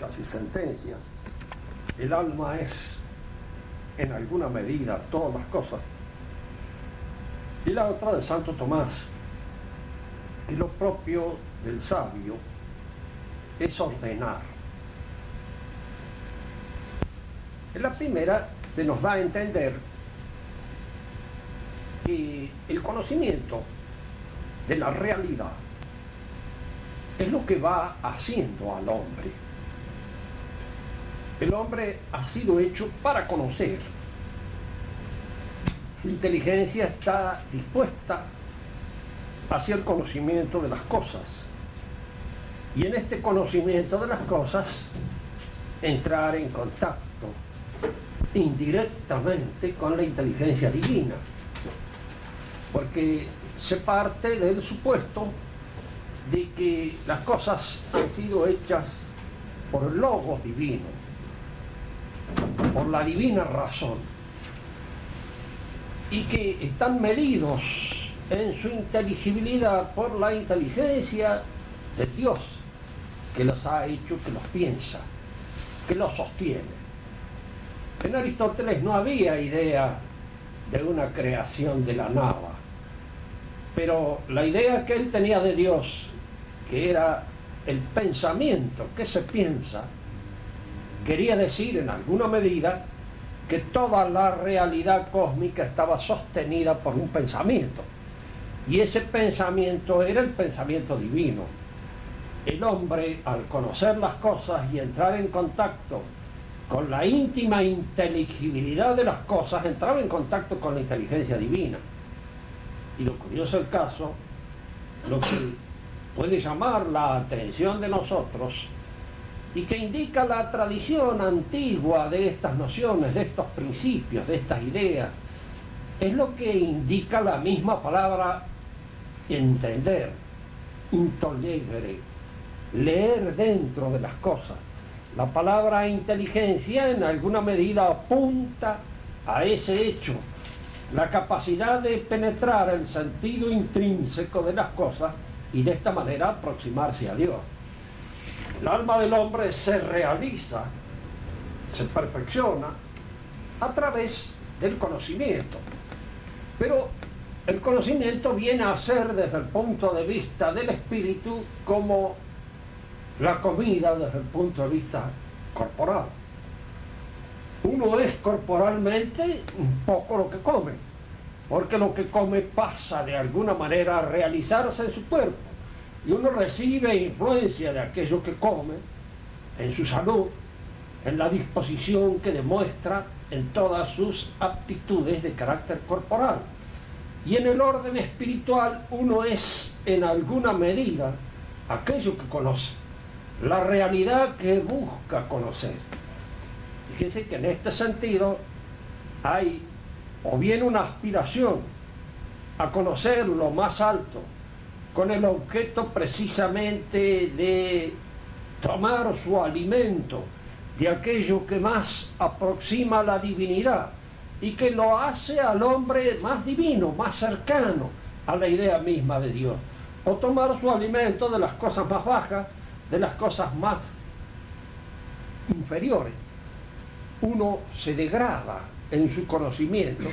casi sentencias. El alma es, en alguna medida, todas las cosas. Y la otra de Santo Tomás, que lo propio del sabio es ordenar. En la primera se nos da a entender que el conocimiento de la realidad es lo que va haciendo al hombre. El hombre ha sido hecho para conocer. Su inteligencia está dispuesta hacia el conocimiento de las cosas. Y en este conocimiento de las cosas, entrar en contacto indirectamente con la inteligencia divina. Porque se parte del supuesto de que las cosas han sido hechas por el logos divino, por la divina razón, y que están medidos en su inteligibilidad por la inteligencia de Dios, que los ha hecho, que los piensa, que los sostiene. En Aristóteles no había idea de una creación de la nada, pero la idea que él tenía de Dios, que era el pensamiento que se piensa, quería decir en alguna medida que toda la realidad cósmica estaba sostenida por un pensamiento, y ese pensamiento era el pensamiento divino. El hombre, al conocer las cosas y entrar en contacto con la íntima inteligibilidad de las cosas, entraba en contacto con la inteligencia divina. Y lo curioso del caso, lo que puede llamar la atención de nosotros y que indica la tradición antigua de estas nociones, de estos principios, de estas ideas, es lo que indica la misma palabra entender, intolegere, leer dentro de las cosas. La palabra inteligencia en alguna medida apunta a ese hecho, la capacidad de penetrar el sentido intrínseco de las cosas y de esta manera aproximarse a Dios. El alma del hombre se realiza, se perfecciona a través del conocimiento, pero el conocimiento viene a ser desde el punto de vista del espíritu como la comida desde el punto de vista corporal. Uno es corporalmente un poco lo que come, porque lo que come pasa de alguna manera a realizarse en su cuerpo, y uno recibe influencia de aquello que come en su salud, en la disposición que demuestra en todas sus aptitudes de carácter corporal. Y en el orden espiritual uno es en alguna medida aquello que conoce, la realidad que busca conocer. Fíjense que en este sentido hay o bien una aspiración a conocer lo más alto, con el objeto precisamente de tomar su alimento de aquello que más aproxima a la divinidad y que lo hace al hombre más divino, más cercano a la idea misma de Dios, o tomar su alimento de las cosas más bajas, de las cosas más inferiores. Uno se degrada en su conocimiento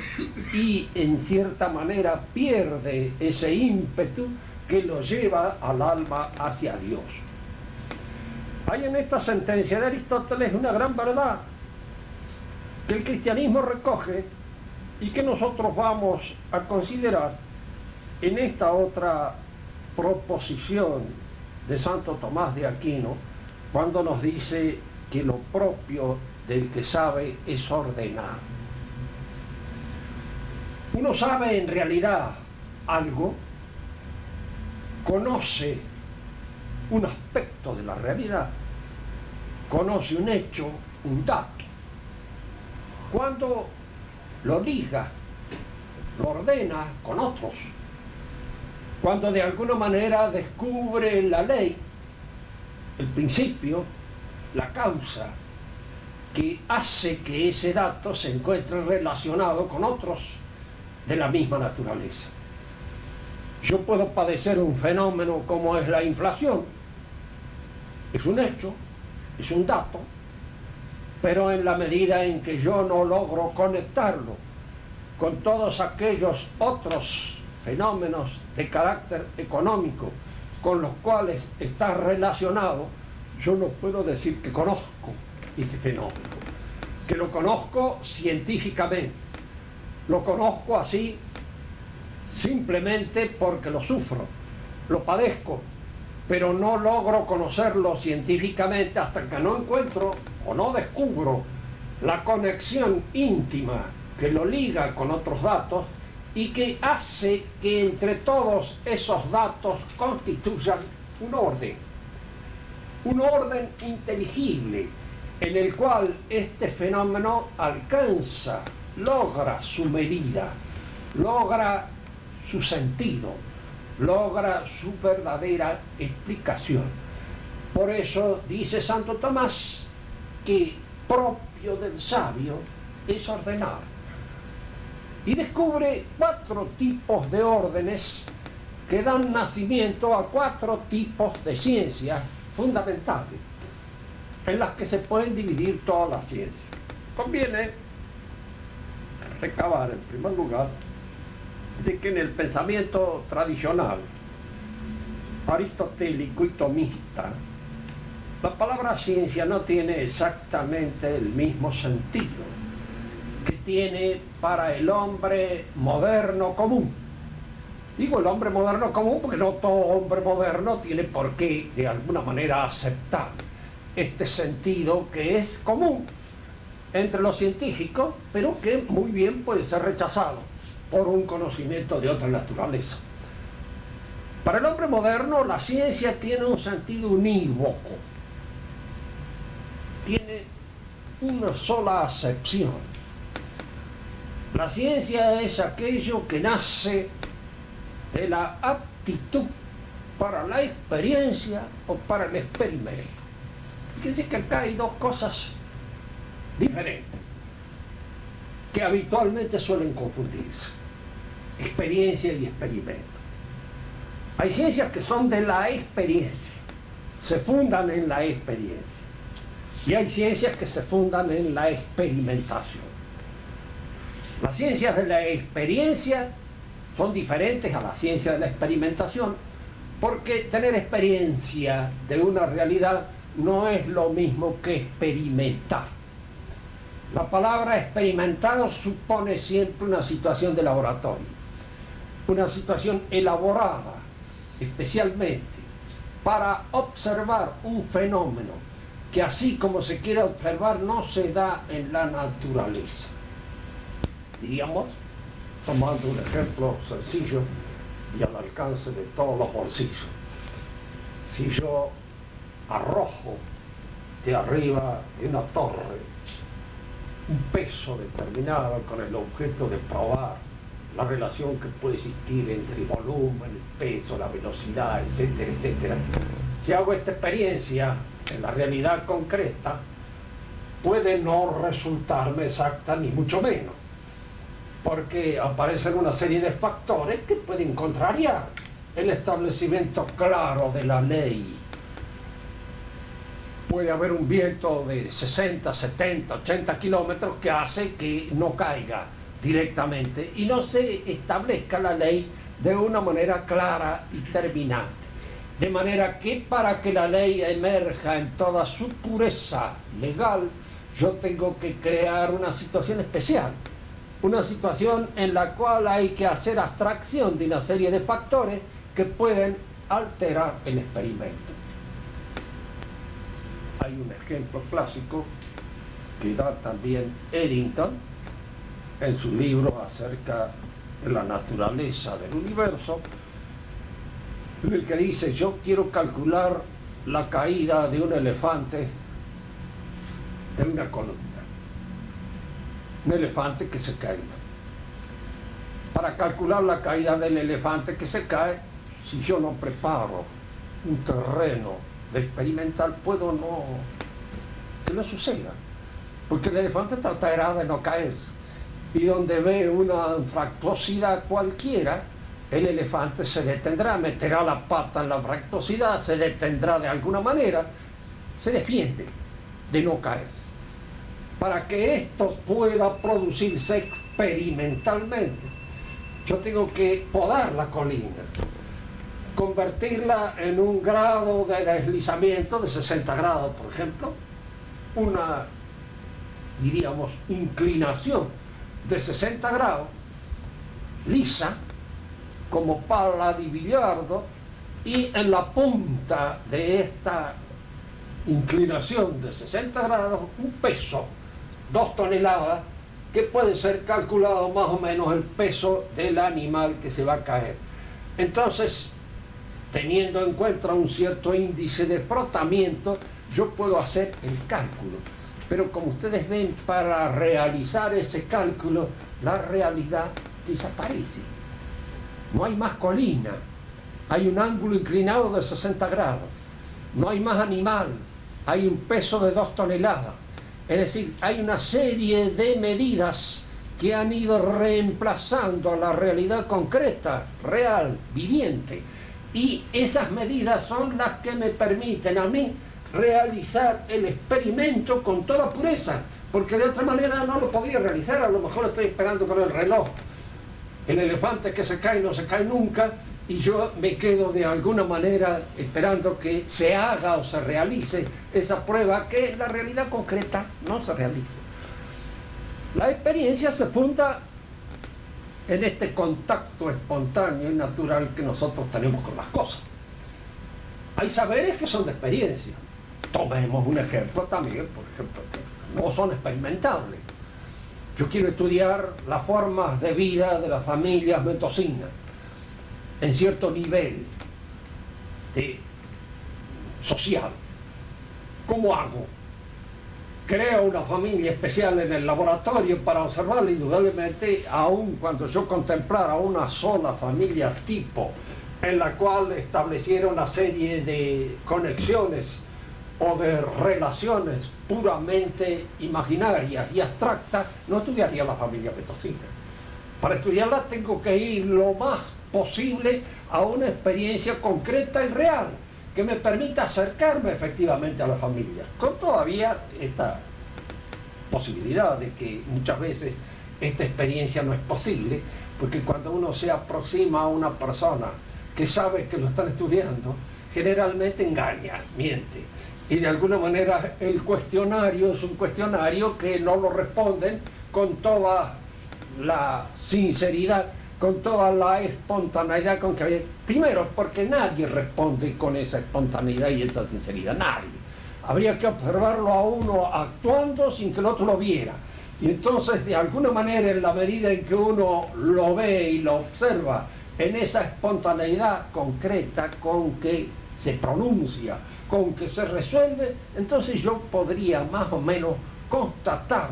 y en cierta manera pierde ese ímpetu que lo lleva al alma hacia Dios. Hay en esta sentencia de Aristóteles una gran verdad que el cristianismo recoge y que nosotros vamos a considerar en esta otra proposición de Santo Tomás de Aquino, cuando nos dice que lo propio del que sabe es ordenar. Uno sabe en realidad algo, conoce un aspecto de la realidad, conoce un hecho, un dato. Cuando lo liga, lo ordena con otros, cuando de alguna manera descubre la ley, el principio, la causa, que hace que ese dato se encuentre relacionado con otros de la misma naturaleza. Yo puedo padecer un fenómeno como es la inflación, es un hecho, es un dato, pero en la medida en que yo no logro conectarlo con todos aquellos otros fenómenos de carácter económico con los cuales está relacionado, yo no puedo decir que conozco ese fenómeno, que lo conozco científicamente, lo conozco así simplemente porque lo sufro, lo padezco, pero no logro conocerlo científicamente hasta que no encuentro o no descubro la conexión íntima que lo liga con otros datos y que hace que entre todos esos datos constituyan un orden inteligible en el cual este fenómeno alcanza, logra su medida, logra su sentido, logra su verdadera explicación. Por eso dice Santo Tomás que propio del sabio es ordenar. Y descubre 4 tipos de órdenes que dan nacimiento a 4 tipos de ciencias fundamentales, en las que se pueden dividir todas las ciencias. Conviene recabar en primer lugar de que en el pensamiento tradicional, aristotélico y tomista, la palabra ciencia no tiene exactamente el mismo sentido que tiene para el hombre moderno común. Digo el hombre moderno común porque no todo hombre moderno tiene por qué de alguna manera aceptar este sentido que es común entre los científicos, pero que muy bien puede ser rechazado por un conocimiento de otra naturaleza. Para el hombre moderno la ciencia tiene un sentido unívoco, tiene una sola acepción. La ciencia es aquello que nace de la aptitud para la experiencia o para el experimento. Quiere decir que acá hay 2 cosas diferentes que habitualmente suelen confundirse: experiencia y experimento. Hay ciencias que son de la experiencia, se fundan en la experiencia, y hay ciencias que se fundan en la experimentación. Las ciencias de la experiencia son diferentes a la ciencia de la experimentación, porque tener experiencia de una realidad no es lo mismo que experimentar. La palabra experimentado supone siempre una situación de laboratorio, una situación elaborada especialmente para observar un fenómeno que, así como se quiere observar, no se da en la naturaleza. Diríamos, tomando un ejemplo sencillo y al alcance de todos los bolsillos: si yo arrojo de arriba de una torre un peso determinado con el objeto de probar la relación que puede existir entre el volumen, el peso, la velocidad, etcétera, etcétera, si hago esta experiencia en la realidad concreta, puede no resultarme exacta ni mucho menos, porque aparecen una serie de factores que pueden contrariar el establecimiento claro de la ley. Puede haber un viento de 60, 70, 80 kilómetros que hace que no caiga directamente y no se establezca la ley de una manera clara y terminante. De manera que para que la ley emerja en toda su pureza legal, yo tengo que crear una situación especial, una situación en la cual hay que hacer abstracción de una serie de factores que pueden alterar el experimento. Hay un ejemplo clásico que da también Eddington en su libro acerca de la naturaleza del universo, en el que dice: yo quiero calcular la caída de un elefante de una columna, un elefante que se caiga. Para calcular la caída del elefante que se cae, si yo no preparo un terreno de experimental, puedo no que no suceda, porque el elefante tratará de no caerse, y donde ve una fractuosidad cualquiera, el elefante se detendrá, meterá la pata en la fractuosidad, se detendrá de alguna manera, se defiende, de no caerse. Para que esto pueda producirse experimentalmente, yo tengo que podar la colina, convertirla en un grado de deslizamiento de 60 grados, por ejemplo, una, diríamos, inclinación de 60 grados, lisa, como pala de billardo, y en la punta de esta inclinación de 60 grados, un peso, 2 toneladas, que puede ser calculado más o menos el peso del animal que se va a caer. Entonces, teniendo en cuenta un cierto índice de frotamiento, yo puedo hacer el cálculo. Pero como ustedes ven, para realizar ese cálculo, la realidad desaparece. No hay más colina, hay un ángulo inclinado de 60 grados, no hay más animal, hay un peso de 2 toneladas. Es decir, hay una serie de medidas que han ido reemplazando a la realidad concreta, real, viviente. Y esas medidas son las que me permiten a mí realizar el experimento con toda pureza, porque de otra manera no lo podría realizar. A lo mejor estoy esperando con el reloj, el elefante que se cae no se cae nunca, y yo me quedo de alguna manera esperando que se haga o se realice esa prueba que la realidad concreta no se realice. La experiencia se funda en este contacto espontáneo y natural que nosotros tenemos con las cosas. Hay saberes que son de experiencia. Tomemos un ejemplo también, por ejemplo, que no son experimentables. Yo quiero estudiar las formas de vida de las familias mendocinas en cierto nivel social. ¿Cómo hago? Creo una familia especial en el laboratorio para observarla. Indudablemente, aun cuando yo contemplara una sola familia tipo, en la cual estableciera una serie de conexiones o de relaciones puramente imaginarias y abstractas, no estudiaría la familia mendocina. Para estudiarla tengo que ir lo más posible a una experiencia concreta y real que me permita acercarme efectivamente a la familia, con todavía esta posibilidad de que muchas veces esta experiencia no es posible, porque cuando uno se aproxima a una persona que sabe que lo están estudiando, generalmente engaña, miente, y de alguna manera el cuestionario es un cuestionario que no lo responden con toda la sinceridad, con toda la espontaneidad con que... Primero, porque nadie responde con esa espontaneidad y esa sinceridad, nadie. Habría que observarlo a uno actuando sin que el otro lo viera. Y entonces, de alguna manera, en la medida en que uno lo ve y lo observa, en esa espontaneidad concreta con que se pronuncia, con que se resuelve, entonces yo podría más o menos constatar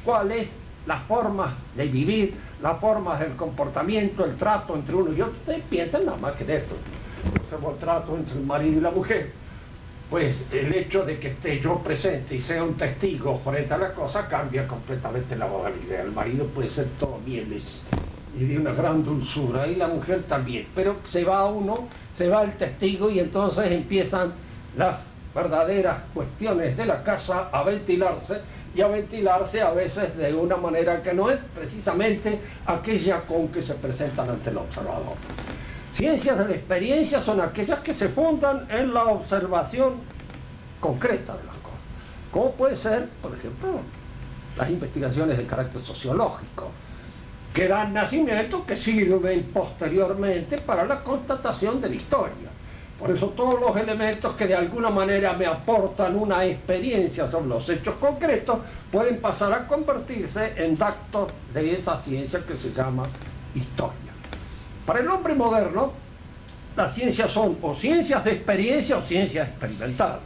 cuál es las formas de vivir, las formas del comportamiento, el trato entre uno y otro. Ustedes piensan nada más que de esto. Observo el trato entre el marido y la mujer. Pues el hecho de que esté yo presente y sea un testigo frente a la cosa cambia completamente la modalidad. El marido puede ser todo mieles y de una gran dulzura, y la mujer también. Pero se va uno, se va el testigo, y entonces empiezan las verdaderas cuestiones de la casa a ventilarse, y a ventilarse a veces de una manera que no es precisamente aquella con que se presentan ante el observador. Ciencias de la experiencia son aquellas que se fundan en la observación concreta de las cosas. ¿Cómo puede ser, por ejemplo, las investigaciones de carácter sociológico, que dan nacimiento, que sirven posteriormente para la constatación de la historia? Por eso todos los elementos que de alguna manera me aportan una experiencia sobre los hechos concretos pueden pasar a convertirse en datos de esa ciencia que se llama historia. Para el hombre moderno, las ciencias son o ciencias de experiencia o ciencias experimentales.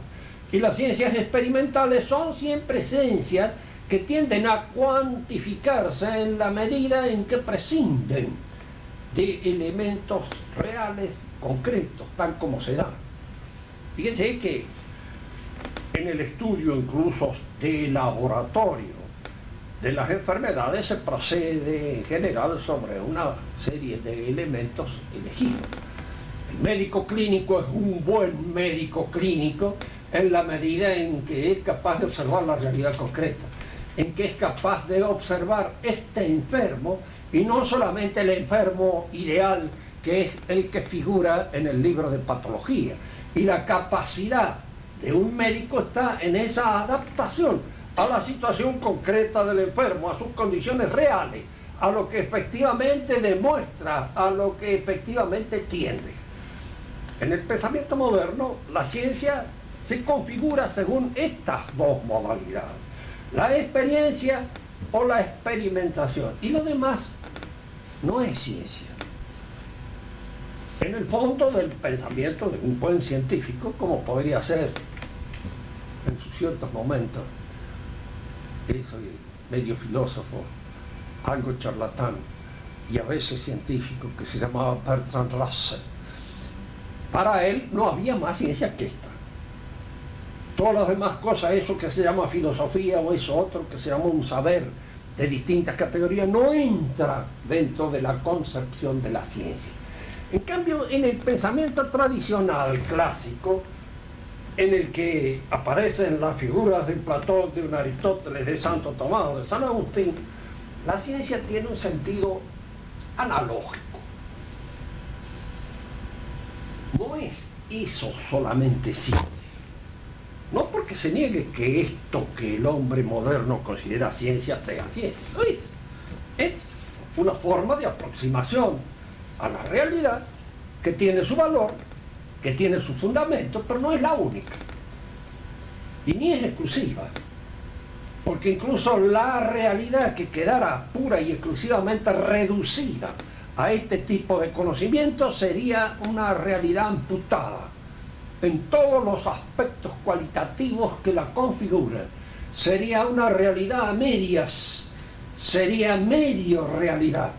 Y las ciencias experimentales son siempre ciencias que tienden a cuantificarse en la medida en que prescinden de elementos reales, concretos, tal como se dan. Fíjense que en el estudio incluso de laboratorio de las enfermedades se procede en general sobre una serie de elementos elegidos. El médico clínico es un buen médico clínico en la medida en que es capaz de observar la realidad concreta, en que es capaz de observar este enfermo, y no solamente el enfermo ideal, que es el que figura en el libro de patología. Y la capacidad de un médico está en esa adaptación a la situación concreta del enfermo, a sus condiciones reales, a lo que efectivamente demuestra, a lo que efectivamente tiende. En el pensamiento moderno, la ciencia se configura según estas dos modalidades: la experiencia o la experimentación. Y lo demás no es ciencia. En el fondo del pensamiento de un buen científico, como podría ser en sus ciertos momentos, eso medio filósofo, algo charlatán y a veces científico, que se llamaba Bertrand Russell, para él no había más ciencia que esta. Todas las demás cosas, eso que se llama filosofía o eso otro que se llama un saber de distintas categorías, no entra dentro de la concepción de la ciencia. En cambio, en el pensamiento tradicional clásico, en el que aparecen las figuras de Platón, de un Aristóteles, de Santo Tomás o de San Agustín, la ciencia tiene un sentido analógico. No es eso solamente ciencia. No porque se niegue que esto que el hombre moderno considera ciencia sea ciencia. No es. Es una forma de aproximación a la realidad que tiene su valor, que tiene su fundamento, pero no es la única. Y ni es exclusiva. Porque incluso la realidad que quedara pura y exclusivamente reducida a este tipo de conocimiento sería una realidad amputada en todos los aspectos cualitativos que la configuran. Sería una realidad a medias, sería medio realidad,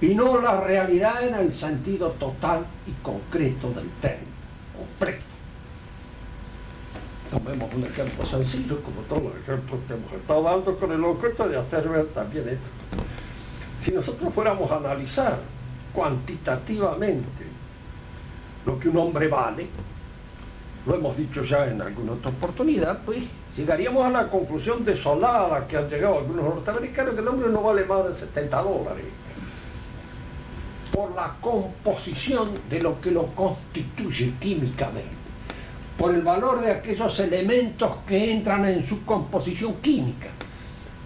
y no la realidad en el sentido total y concreto del término, completo. Tomemos un ejemplo sencillo, como todos los ejemplos que hemos estado dando, con el objeto de hacer ver también esto. Si nosotros fuéramos a analizar cuantitativamente lo que un hombre vale, lo hemos dicho ya en alguna otra oportunidad, pues llegaríamos a la conclusión desolada que han llegado algunos norteamericanos, que el hombre no vale más de $70 por la composición de lo que lo constituye químicamente, por el valor de aquellos elementos que entran en su composición química.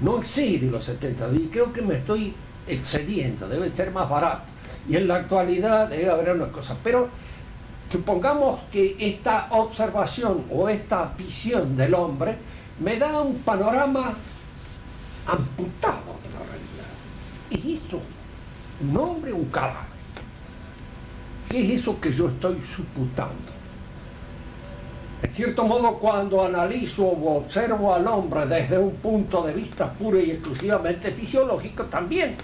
No excede los 70, y creo que me estoy excediendo, debe ser más barato, y en la actualidad debe haber una cosa, pero supongamos que esta observación o esta visión del hombre me da un panorama amputado de la realidad. ¿Es eso un hombre o un cadáver? ¿Qué es eso que yo estoy suputando? En cierto modo, cuando analizo o observo al hombre desde un punto de vista puro y exclusivamente fisiológico, también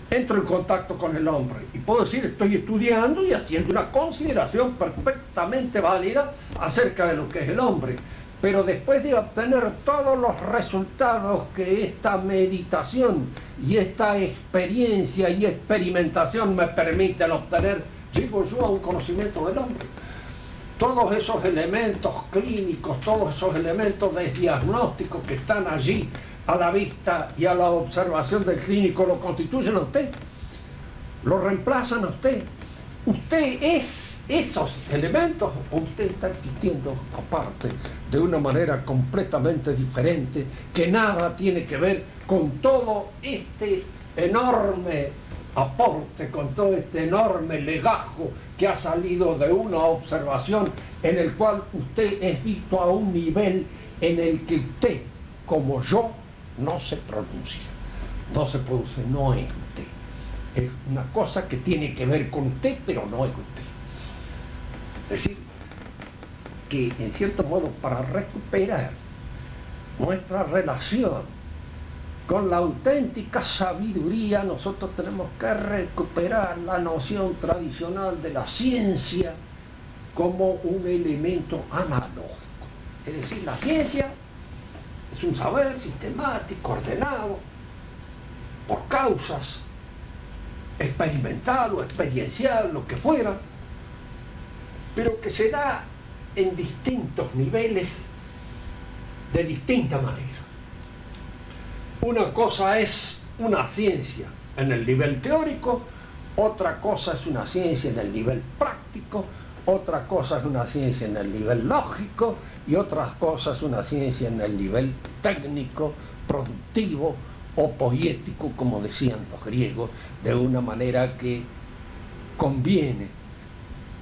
entro en contacto con el hombre y puedo decir, estoy estudiando y haciendo una consideración perfectamente válida acerca de lo que es el hombre. Pero después de obtener todos los resultados que esta meditación y esta experiencia y experimentación me permiten obtener, llego yo a un conocimiento del hombre. Todos esos elementos clínicos, todos esos elementos de diagnóstico que están allí a la vista y a la observación del clínico lo constituyen a usted, lo reemplazan a usted. Usted es esos elementos, o usted está existiendo aparte de una manera completamente diferente que nada tiene que ver con todo este enorme aporte, con todo este enorme legajo que ha salido de una observación en el cual usted es visto a un nivel en el que usted, como yo, no se pronuncia, no se produce, no es usted. Es una cosa que tiene que ver con usted, pero no es usted. Es decir, que en cierto modo, para recuperar nuestra relación con la auténtica sabiduría, nosotros tenemos que recuperar la noción tradicional de la ciencia como un elemento analógico. Es decir, la ciencia es un saber sistemático, ordenado, por causas, experimental o experiencial, lo que fuera, pero que se da en distintos niveles de distinta manera. Una cosa es una ciencia en el nivel teórico, otra cosa es una ciencia en el nivel práctico, otra cosa es una ciencia en el nivel lógico y otras cosas una ciencia en el nivel técnico, productivo o poético, como decían los griegos, de una manera que conviene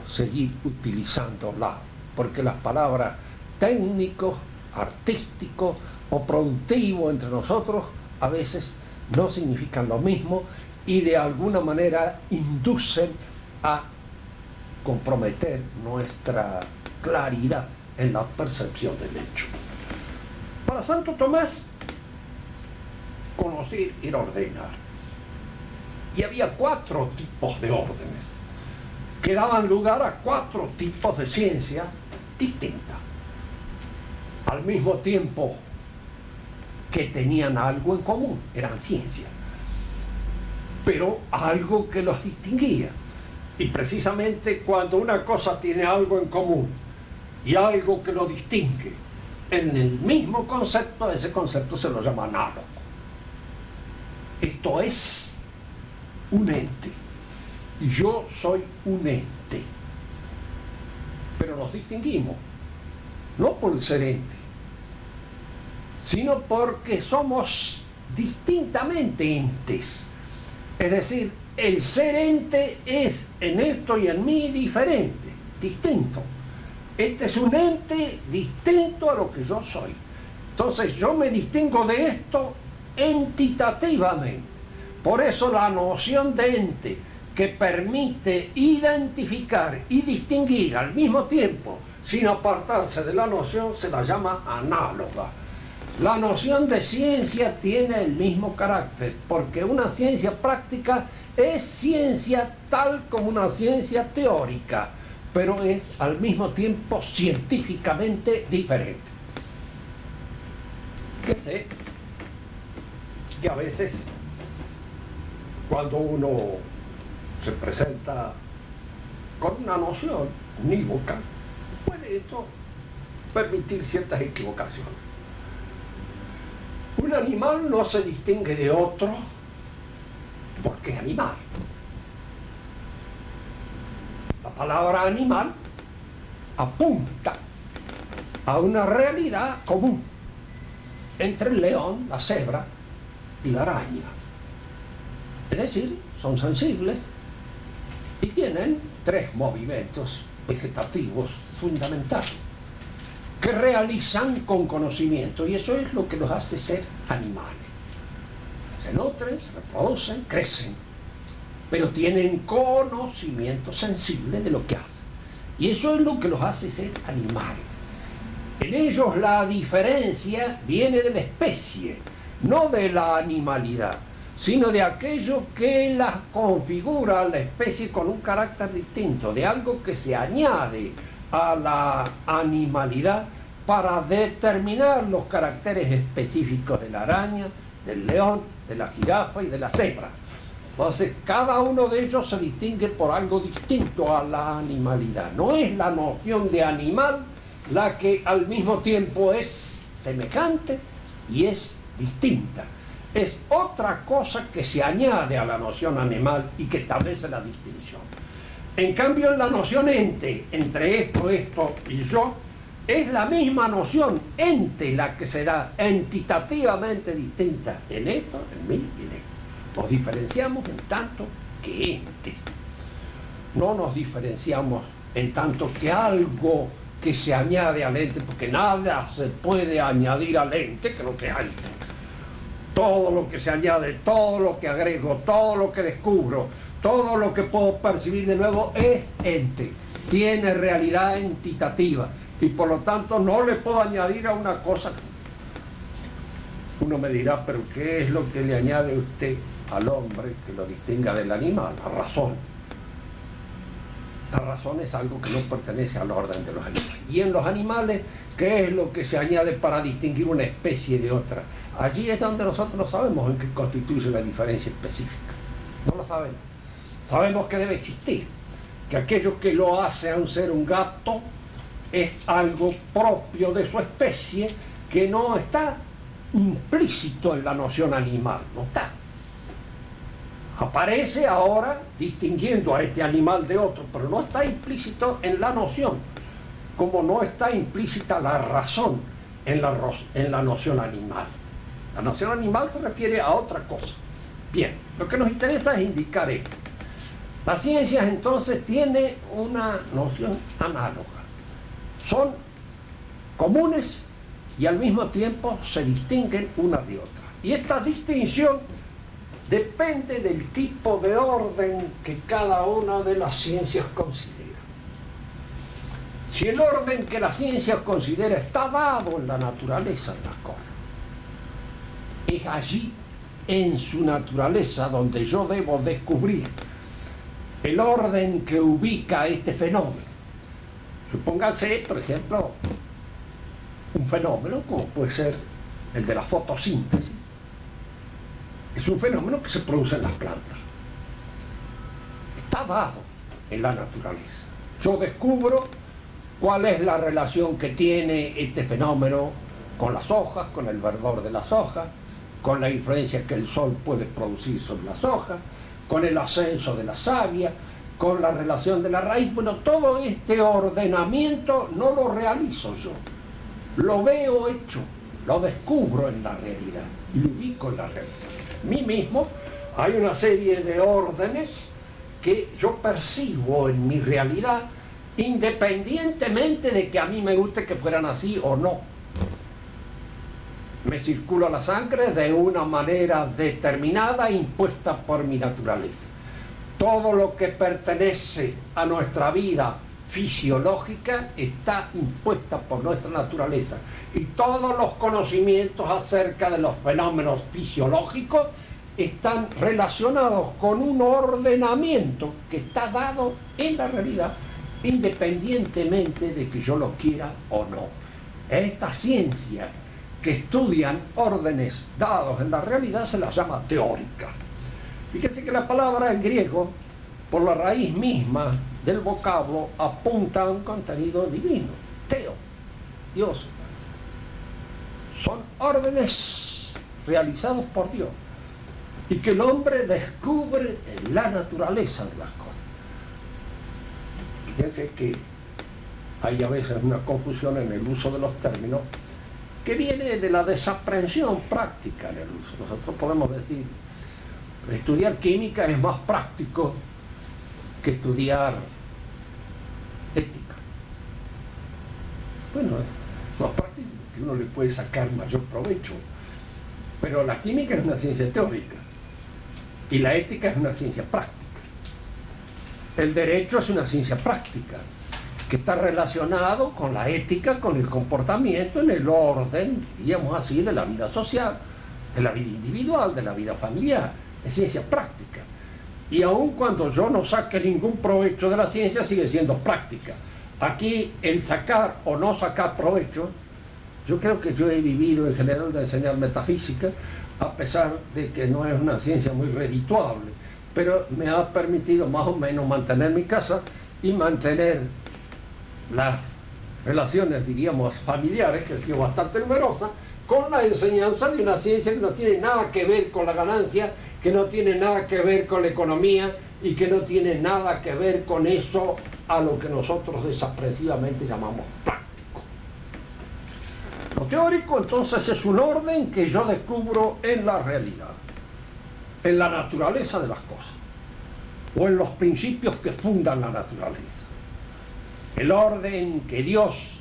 seguir utilizándola, porque las palabras técnico, artístico o productivo entre nosotros a veces no significan lo mismo y de alguna manera inducen a comprometer nuestra claridad en la percepción del hecho. Para Santo Tomás, conocer era ordenar. Y había 4 tipos de órdenes que daban lugar a 4 tipos de ciencias distintas. Al mismo tiempo que tenían algo en común, eran ciencias, pero algo que los distinguía. Y precisamente cuando una cosa tiene algo en común y algo que lo distingue en el mismo concepto, ese concepto se lo llama análogo. Esto es un ente. Yo soy un ente. Pero nos distinguimos, no por ser ente, sino porque somos distintamente entes. Es decir, el ser ente es en esto y en mí diferente, distinto. Este es un ente distinto a lo que yo soy. Entonces yo me distingo de esto entitativamente. Por eso la noción de ente, que permite identificar y distinguir al mismo tiempo sin apartarse de la noción, se la llama análoga. La noción de ciencia tiene el mismo carácter, porque una ciencia práctica es ciencia tal como una ciencia teórica, pero es al mismo tiempo científicamente diferente. Fíjense que a veces cuando uno se presenta con una noción unívoca, puede esto permitir ciertas equivocaciones. Un animal no se distingue de otro porque es animal. La palabra animal apunta a una realidad común entre el león, la cebra y la araña. Es decir, son sensibles y tienen 3 movimientos vegetativos fundamentales que realizan con conocimiento, y eso es lo que los hace ser animales. Se nutren, se reproducen, crecen, pero tienen conocimiento sensible de lo que hacen, y eso es lo que los hace ser animales. En ellos la diferencia viene de la especie, no de la animalidad, sino de aquello que las configura a la especie con un carácter distinto, de algo que se añade a la animalidad para determinar los caracteres específicos de la araña, del león, de la jirafa y de la cebra. Entonces, cada uno de ellos se distingue por algo distinto a la animalidad. No es la noción de animal la que al mismo tiempo es semejante y es distinta. Es otra cosa que se añade a la noción animal y que establece la distinción. En cambio, en la noción ente, entre esto y yo, es la misma noción ente la que será entitativamente distinta en esto, en mí y en esto. Nos diferenciamos en tanto que entes. No nos diferenciamos en tanto que algo que se añade al ente, porque nada se puede añadir al ente que no sea ente. Todo lo que se añade, todo lo que agrego, todo lo que descubro, todo lo que puedo percibir de nuevo es ente, tiene realidad entitativa y por lo tanto no le puedo añadir a una cosa. Uno me dirá, pero ¿qué es lo que le añade usted al hombre que lo distinga del animal? La razón. La razón es algo que no pertenece al orden de los animales. Y en los animales, ¿qué es lo que se añade para distinguir una especie de otra? Allí es donde nosotros no sabemos en qué constituye la diferencia específica. No lo sabemos. Sabemos que debe existir, que aquello que lo hace a un ser un gato es algo propio de su especie que no está implícito en la noción animal, no está. Aparece ahora distinguiendo a este animal de otro, pero no está implícito en la noción, como no está implícita la razón en la noción animal. La noción animal se refiere a otra cosa. Bien, lo que nos interesa es indicar esto. La ciencia entonces tiene una noción análoga. Son comunes y al mismo tiempo se distinguen unas de otras. Y esta distinción depende del tipo de orden que cada una de las ciencias considera. Si el orden que la ciencia considera está dado en la naturaleza de las cosas, es allí, en su naturaleza, donde yo debo descubrir el orden que ubica este fenómeno. Supóngase, por ejemplo, un fenómeno como puede ser el de la fotosíntesis. Es un fenómeno que se produce en las plantas. Está dado en la naturaleza. Yo descubro cuál es la relación que tiene este fenómeno con las hojas, con el verdor de las hojas, con la influencia que el sol puede producir sobre las hojas, con el ascenso de la savia, con la relación de la raíz. Bueno, todo este ordenamiento no lo realizo yo, lo veo hecho, lo descubro en la realidad, y lo ubico en la realidad. En mí mismo hay una serie de órdenes que yo percibo en mi realidad, independientemente de que a mí me guste que fueran así o no. Me circula la sangre de una manera determinada, impuesta por mi naturaleza. Todo lo que pertenece a nuestra vida fisiológica está impuesta por nuestra naturaleza. Y todos los conocimientos acerca de los fenómenos fisiológicos están relacionados con un ordenamiento que está dado en la realidad, independientemente de que yo lo quiera o no. Esta ciencia que estudian órdenes dados en la realidad se las llama teóricas. Fíjense que la palabra en griego, por la raíz misma del vocablo, apunta a un contenido divino. Teo, Dios. Son órdenes realizados por Dios y que el hombre descubre en la naturaleza de las cosas. Fíjense que hay a veces una confusión en el uso de los términos que viene de la desaprensión práctica en el uso. Nosotros podemos decir, estudiar química es más práctico que estudiar ética. Bueno, es más práctico porque uno le puede sacar mayor provecho, pero la química es una ciencia teórica y la ética es una ciencia práctica. El derecho es una ciencia práctica que está relacionado con la ética, con el comportamiento en el orden, diríamos así, de la vida social, de la vida individual, de la vida familiar. Es ciencia práctica. Y aun cuando yo no saque ningún provecho de la ciencia, sigue siendo práctica. Aquí el sacar o no sacar provecho, yo creo que yo he vivido en general de enseñar metafísica, a pesar de que no es una ciencia muy redituable, pero me ha permitido más o menos mantener mi casa y mantener las relaciones, diríamos, familiares, que han sido bastante numerosas, con la enseñanza de una ciencia que no tiene nada que ver con la ganancia, que no tiene nada que ver con la economía y que no tiene nada que ver con eso a lo que nosotros desaprensivamente llamamos práctico. Lo teórico entonces es un orden que yo descubro en la realidad, en la naturaleza de las cosas, o en los principios que fundan la naturaleza. El orden que Dios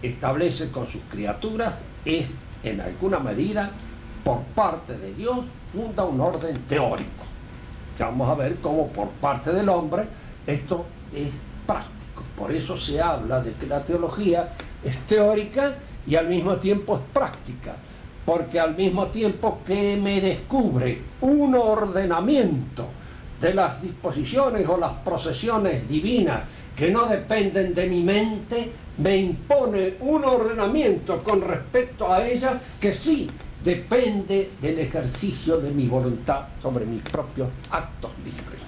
establece con sus criaturas es, en alguna medida, por parte de Dios, funda un orden teórico. Ya vamos a ver cómo por parte del hombre esto es práctico. Por eso se habla de que la teología es teórica y al mismo tiempo es práctica, porque al mismo tiempo que me descubre un ordenamiento de las disposiciones o las procesiones divinas que no dependen de mi mente, me impone un ordenamiento con respecto a ella que sí depende del ejercicio de mi voluntad sobre mis propios actos libres.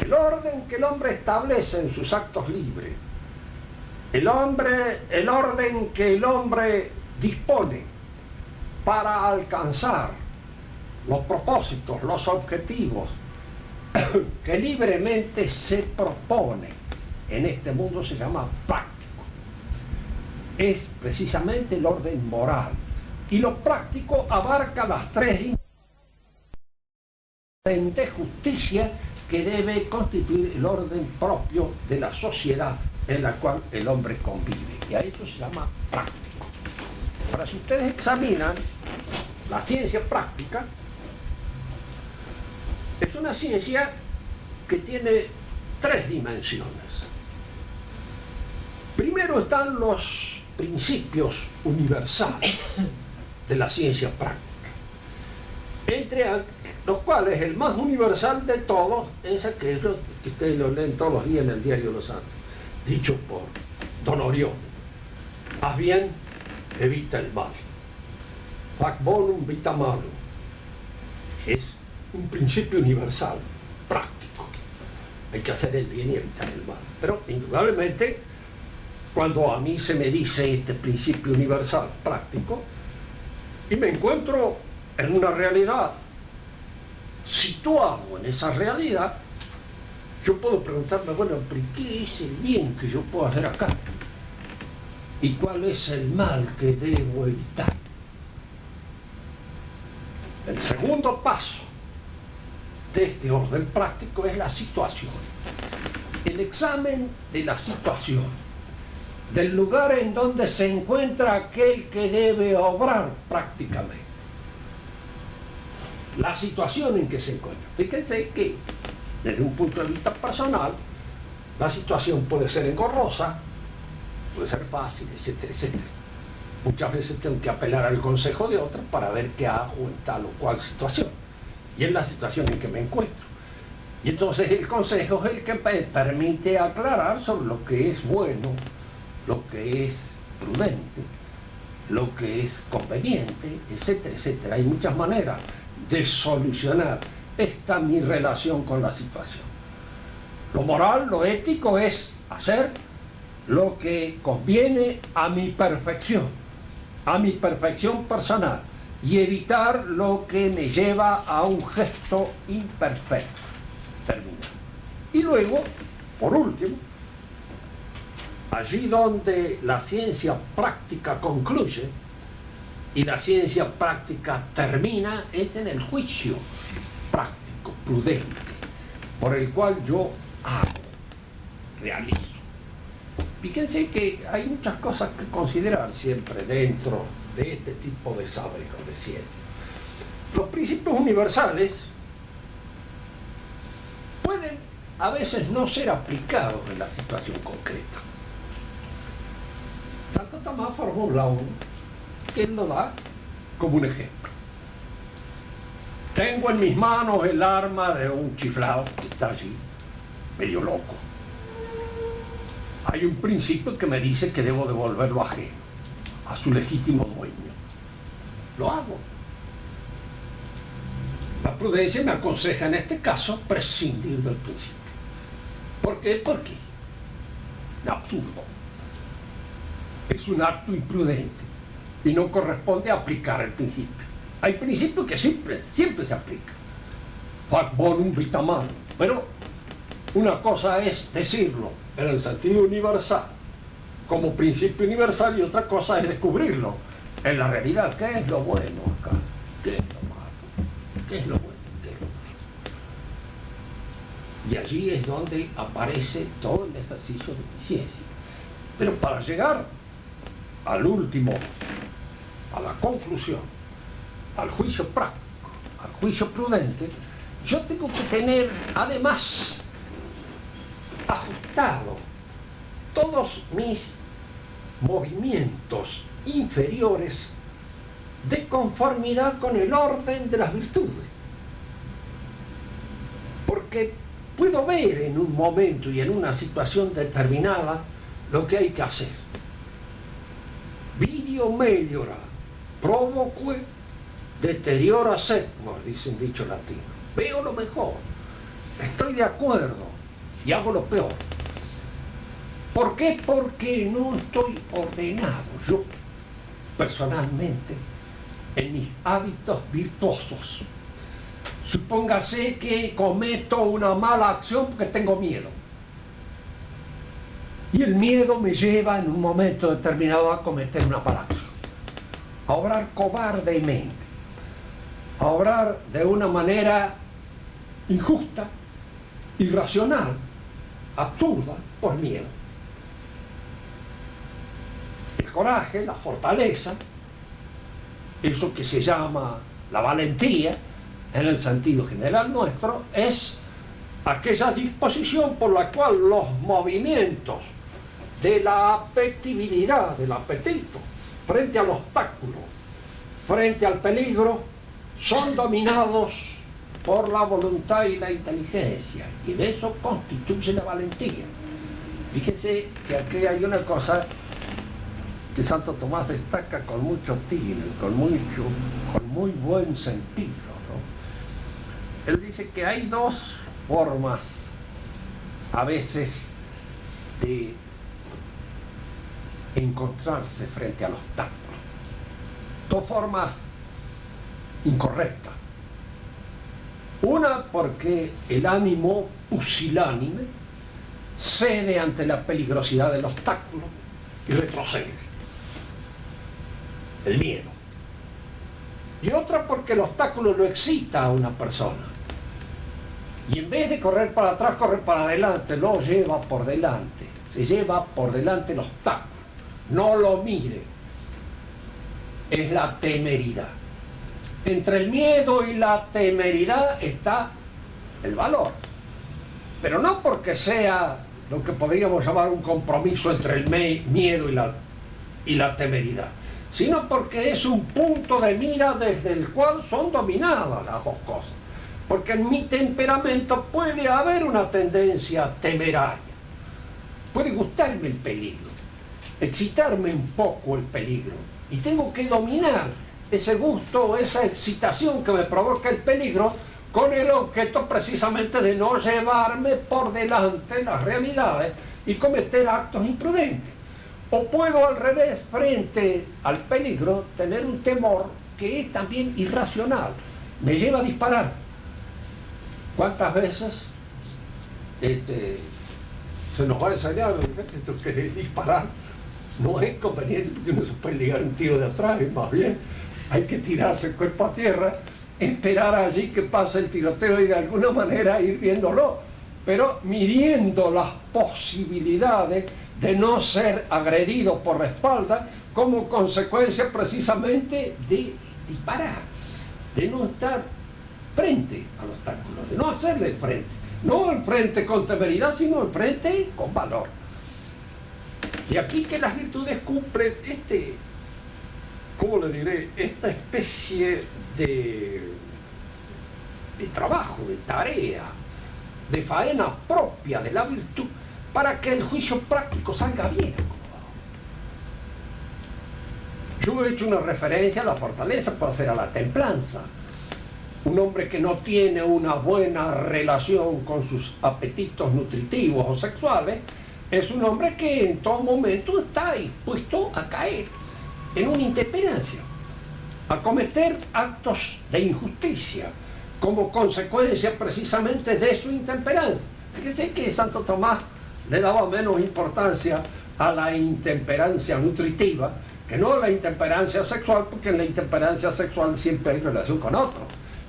El orden que el hombre establece en sus actos libres el orden que el hombre dispone para alcanzar los propósitos, los objetivos que libremente se propone en este mundo se llama práctico. Es precisamente el orden moral. Y lo práctico abarca las tres de justicia que debe constituir el orden propio de la sociedad en la cual el hombre convive. Y a esto se llama práctico. Ahora, si ustedes examinan la ciencia práctica, es una ciencia que tiene tres dimensiones. Primero están los principios universales de la ciencia práctica, entre los cuales el más universal de todos es aquello que ustedes lo leen todos los días en el Diario de los Andes, dicho por Don Orión: haz bien, evita el mal. Fac bonum vita malum. Es un principio universal, práctico. Hay que hacer el bien y evitar el mal. Pero indudablemente, cuando a mí se me dice este principio universal práctico, y me encuentro en una realidad, situado en esa realidad, yo puedo preguntarme, bueno, ¿qué es el bien que yo puedo hacer acá? ¿Y cuál es el mal que debo evitar? El segundo paso de este orden práctico es la situación. El examen de la situación, del lugar en donde se encuentra aquel que debe obrar prácticamente. La situación en que se encuentra. Fíjense que, desde un punto de vista personal, la situación puede ser engorrosa, puede ser fácil, etcétera, etcétera. Muchas veces tengo que apelar al consejo de otros para ver qué hago en tal o cual situación. Y es la situación en que me encuentro. Y entonces el consejo es el que me permite aclarar sobre lo que es bueno, lo que es prudente, lo que es conveniente, etcétera, etcétera. Hay muchas maneras de solucionar esta mi relación con la situación. Lo moral, lo ético es hacer lo que conviene a mi perfección personal, y evitar lo que me lleva a un gesto imperfecto. Termina. Y luego, por último, allí donde la ciencia práctica concluye y la ciencia práctica termina, es en el juicio práctico, prudente, por el cual yo hago, realizo. Fíjense que hay muchas cosas que considerar siempre dentro de este tipo de saberes o de ciencia. Los principios universales pueden a veces no ser aplicados en la situación concreta. Santo Tomás formula uno que él lo da como un ejemplo. Tengo en mis manos el arma de un chiflado que está allí, medio loco. Hay un principio que me dice que debo devolverlo ajeno, a su legítimo dueño. Lo hago. La prudencia me aconseja en este caso prescindir del principio. ¿Por qué? Porque es absurdo. Es un acto imprudente y no corresponde aplicar el principio. Hay principios que siempre se aplican. Fac bonum vita malum. Pero una cosa es decirlo en el sentido universal, como principio universal, y otra cosa es descubrirlo en la realidad. ¿Qué es lo bueno acá? ¿Qué es lo malo? ¿Qué es lo bueno? ¿Qué es lo malo? Y allí es donde aparece todo el ejercicio de mi ciencia. Pero para llegar al último, a la conclusión, al juicio práctico, al juicio prudente, yo tengo que tener además ajustado todos mis movimientos inferiores de conformidad con el orden de las virtudes. Porque puedo ver en un momento y en una situación determinada lo que hay que hacer. Video meliora, provoque, deteriora sequor, dice un dicho latino. Veo lo mejor, estoy de acuerdo y hago lo peor. ¿Por qué? Porque no estoy ordenado yo, personalmente, en mis hábitos virtuosos. Supóngase que cometo una mala acción porque tengo miedo. Y el miedo me lleva en un momento determinado a cometer una mala acción, a obrar cobardemente, a obrar de una manera injusta, irracional, absurda, por miedo. El coraje, la fortaleza, eso que se llama la valentía, en el sentido general nuestro, es aquella disposición por la cual los movimientos de la apetibilidad, del apetito, frente al obstáculo, frente al peligro, son dominados por la voluntad y la inteligencia, y de eso constituye la valentía. Fíjese que aquí hay una cosa que Santo Tomás destaca con mucho tino, con muy buen sentido, ¿no? Él dice que hay dos formas a veces de encontrarse frente al obstáculo, dos formas incorrectas. Una, porque el ánimo pusilánime cede ante la peligrosidad del obstáculo y retrocede, el miedo. Y otra, porque el obstáculo lo excita a una persona y en vez de correr para atrás, corre para adelante, lo lleva por delante, se lleva por delante el obstáculo, no lo mire. Es la temeridad. Entre el miedo y la temeridad está el valor, pero no porque sea lo que podríamos llamar un compromiso entre el miedo y la temeridad, sino porque es un punto de mira desde el cual son dominadas las dos cosas. Porque en mi temperamento puede haber una tendencia temeraria, puede gustarme el peligro, excitarme un poco el peligro, y tengo que dominar ese gusto, esa excitación que me provoca el peligro, con el objeto precisamente de no llevarme por delante las realidades y cometer actos imprudentes. O puedo al revés, frente al peligro, tener un temor que es también irracional, me lleva a disparar. ¿Cuántas veces se nos va a enseñar que disparar no es conveniente porque uno se puede ligar un tiro de atrás, y más bien hay que tirarse el cuerpo a tierra, esperar allí que pase el tiroteo y de alguna manera ir viéndolo, pero midiendo las posibilidades de no ser agredido por la espalda como consecuencia precisamente de disparar, de no estar frente al obstáculo, de no hacerle el frente, no el frente con temeridad, sino el frente con valor. Y aquí que las virtudes cumplen ¿cómo le diré? Esta especie de trabajo, de tarea, de faena propia de la virtud, para que el juicio práctico salga bien. Yo he hecho una referencia a la fortaleza, puede ser a la templanza. Un hombre que no tiene una buena relación con sus apetitos nutritivos o sexuales es un hombre que en todo momento está dispuesto a caer en una intemperancia, a cometer actos de injusticia como consecuencia precisamente de su intemperancia. Fíjense que Santo Tomás le daba menos importancia a la intemperancia nutritiva que no a la intemperancia sexual, porque en la intemperancia sexual siempre hay relación con otro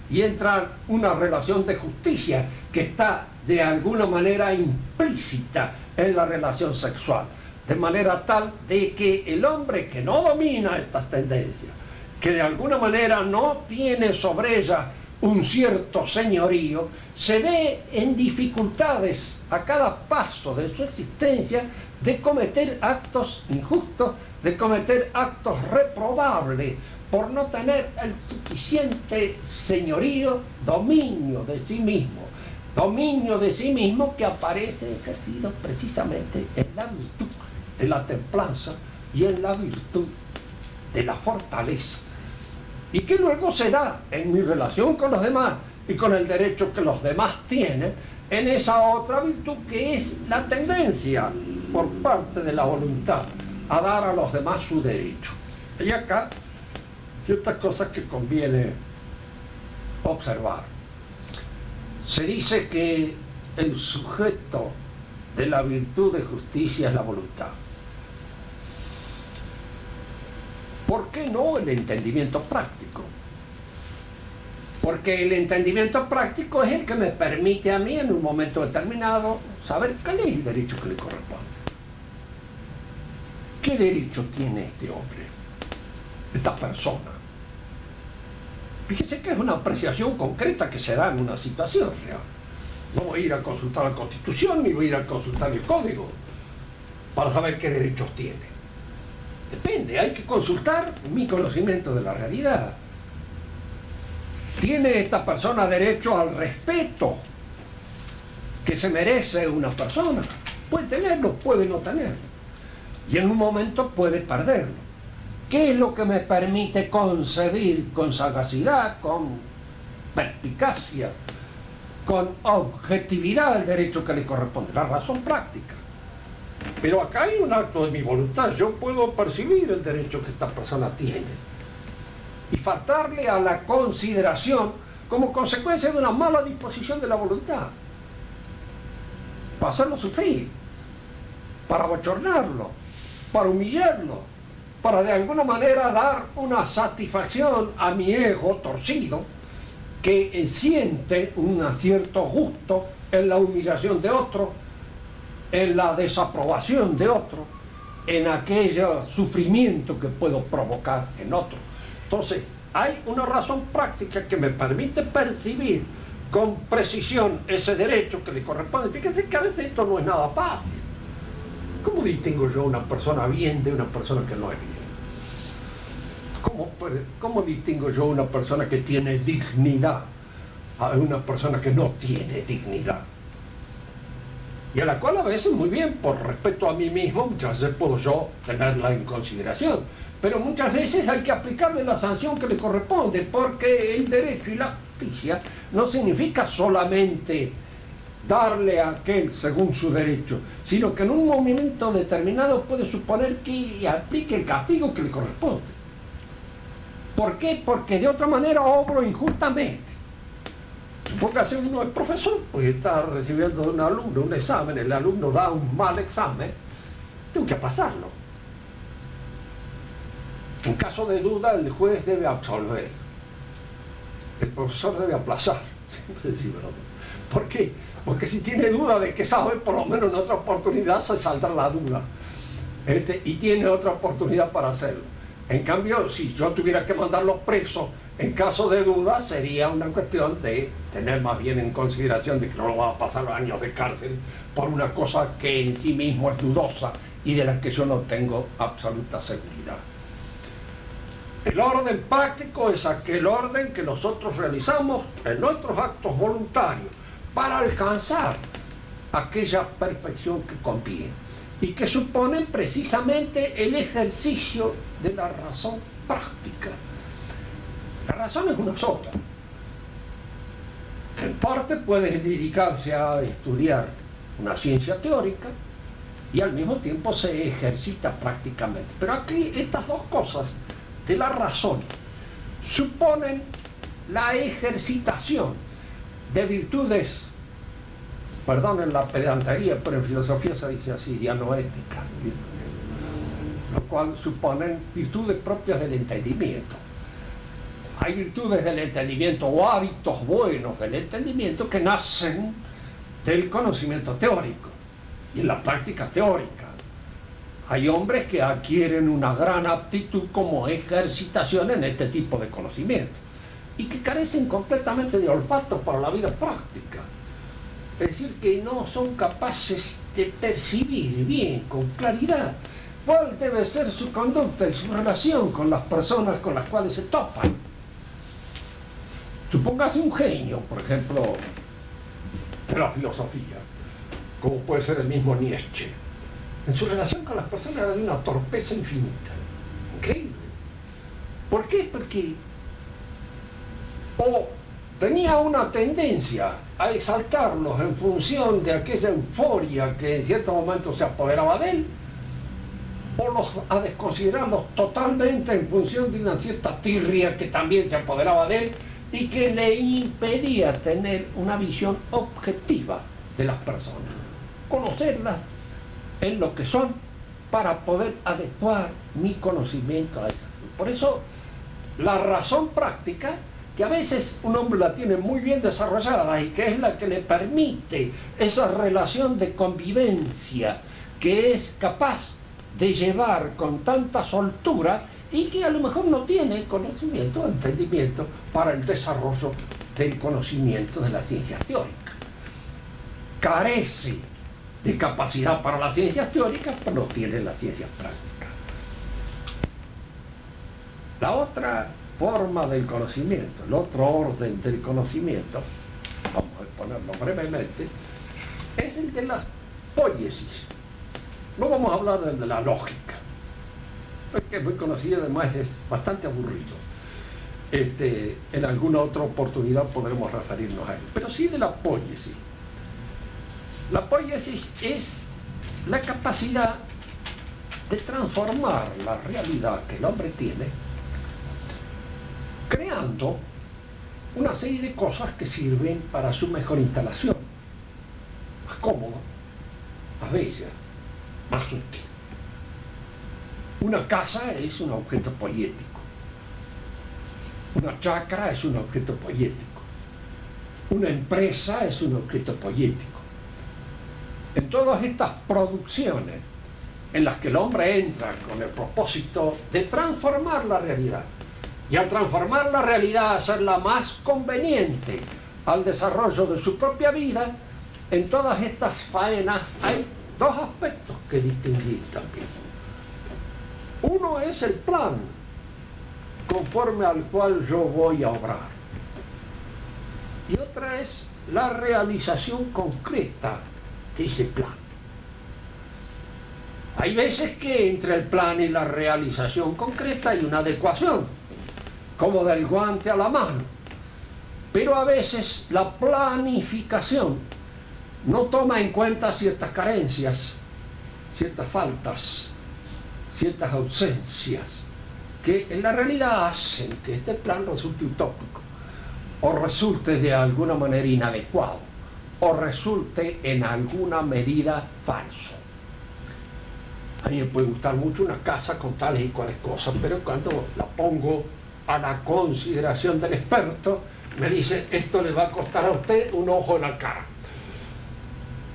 y entra una relación de justicia que está de alguna manera implícita en la relación sexual, de manera tal de que el hombre que no domina estas tendencias, que de alguna manera no tiene sobre ellas un cierto señorío, se ve en dificultades a cada paso de su existencia de cometer actos injustos, de cometer actos reprobables, por no tener el suficiente señorío, dominio de sí mismo que aparece ejercido precisamente en la virtud de la templanza y en la virtud de la fortaleza, y que luego se da en mi relación con los demás y con el derecho que los demás tienen en esa otra virtud que es la tendencia por parte de la voluntad a dar a los demás su derecho. Y acá ciertas cosas que conviene observar. Se dice que el sujeto de la virtud de justicia es la voluntad. ¿Por qué no el entendimiento práctico? Porque el entendimiento práctico es el que me permite a mí en un momento determinado saber cuál es el derecho que le corresponde. ¿Qué derecho tiene este hombre, esta persona? Fíjese que es una apreciación concreta que se da en una situación real. No voy a ir a consultar la Constitución ni voy a ir a consultar el Código para saber qué derechos tiene. Depende, hay que consultar mi conocimiento de la realidad. ¿Tiene esta persona derecho al respeto que se merece una persona? Puede tenerlo, puede no tenerlo. Y en un momento puede perderlo. ¿Qué es lo que me permite concebir con sagacidad, con perspicacia, con objetividad el derecho que le corresponde? La razón práctica. Pero acá hay un acto de mi voluntad. Yo puedo percibir el derecho que esta persona tiene y faltarle a la consideración como consecuencia de una mala disposición de la voluntad, para hacerlo sufrir, para bochornarlo, para humillarlo, para de alguna manera dar una satisfacción a mi ego torcido que siente un cierto gusto en la humillación de otro, en la desaprobación de otro, en aquel sufrimiento que puedo provocar en otro. Entonces, hay una razón práctica que me permite percibir con precisión ese derecho que le corresponde. Fíjense que a veces esto no es nada fácil. ¿Cómo distingo yo a una persona bien de una persona que no es bien? ¿Cómo distingo yo a una persona que tiene dignidad a una persona que no tiene dignidad? Y a la cual a veces, muy bien, por respeto a mí mismo, muchas veces puedo yo tenerla en consideración. Pero muchas veces hay que aplicarle la sanción que le corresponde, porque el derecho y la justicia no significa solamente darle a aquel según su derecho, sino que en un momento determinado puede suponer que aplique el castigo que le corresponde. ¿Por qué? Porque de otra manera obro injustamente. Supóngase uno es profesor, pues está recibiendo de un alumno un examen, el alumno da un mal examen, tengo que pasarlo. En caso de duda, el juez debe absolver, el profesor debe aplazar. ¿Por qué? Porque si tiene duda de que sabe, por lo menos en otra oportunidad se saldrá la duda. Y tiene otra oportunidad para hacerlo. En cambio, si yo tuviera que mandarlo preso, en caso de duda, sería una cuestión de tener más bien en consideración de que no lo va a pasar años de cárcel por una cosa que en sí mismo es dudosa y de la que yo no tengo absoluta seguridad. El orden práctico es aquel orden que nosotros realizamos en nuestros actos voluntarios para alcanzar aquella perfección que conviene y que suponen precisamente el ejercicio de la razón práctica. La razón es una sola. En parte puede dedicarse a estudiar una ciencia teórica y al mismo tiempo se ejercita prácticamente. Pero aquí estas dos cosas de la razón suponen la ejercitación de virtudes, perdonen la pedantería, pero en filosofía se dice así, dianoéticas, lo cual suponen virtudes propias del entendimiento. Hay virtudes del entendimiento o hábitos buenos del entendimiento que nacen del conocimiento teórico y en la práctica teórica. Hay hombres que adquieren una gran aptitud como ejercitación en este tipo de conocimiento y que carecen completamente de olfato para la vida práctica. Es decir, que no son capaces de percibir bien, con claridad, cuál debe ser su conducta y su relación con las personas con las cuales se topan. Supóngase un genio, por ejemplo, de la filosofía, como puede ser el mismo Nietzsche. En su relación con las personas era de una torpeza infinita. Increíble. ¿Por qué? Porque o tenía una tendencia a exaltarlos en función de aquella euforia que en cierto momento se apoderaba de él, o a desconsiderarlos totalmente en función de una cierta tirria que también se apoderaba de él y que le impedía tener una visión objetiva de las personas, conocerlas en lo que son para poder adecuar mi conocimiento a esas. Por eso la razón práctica, que a veces un hombre la tiene muy bien desarrollada y que es la que le permite esa relación de convivencia que es capaz de llevar con tanta soltura y que a lo mejor no tiene conocimiento o entendimiento para el desarrollo del conocimiento de las ciencias teóricas. Carece de capacidad para las ciencias teóricas, pero no tiene las ciencias prácticas. La otra forma del conocimiento, el otro orden del conocimiento, vamos a exponerlo brevemente, es el de la poiesis. No vamos a hablar del de la lógica, porque es muy conocido, además es bastante aburrido. En alguna otra oportunidad podremos referirnos a él, pero sí de la poiesis. La poiesis es la capacidad de transformar la realidad que el hombre tiene, creando una serie de cosas que sirven para su mejor instalación, más cómoda, más bella, más útil. Una casa es un objeto poético, una chacra es un objeto poético, una empresa es un objeto poético. En todas estas producciones en las que el hombre entra con el propósito de transformar la realidad, y al transformar la realidad, hacerla más conveniente al desarrollo de su propia vida, en todas estas faenas hay dos aspectos que distinguir también. Uno es el plan conforme al cual yo voy a obrar, y otra es la realización concreta de ese plan. Hay veces que entre el plan y la realización concreta hay una adecuación, como del guante a la mano, pero a veces la planificación no toma en cuenta ciertas carencias, ciertas faltas, ciertas ausencias, que en la realidad hacen que este plan resulte utópico, o resulte de alguna manera inadecuado, o resulte en alguna medida falso. A mí me puede gustar mucho una casa con tales y cuales cosas, pero cuando la pongo a la consideración del experto, me dice: esto le va a costar a usted un ojo en la cara.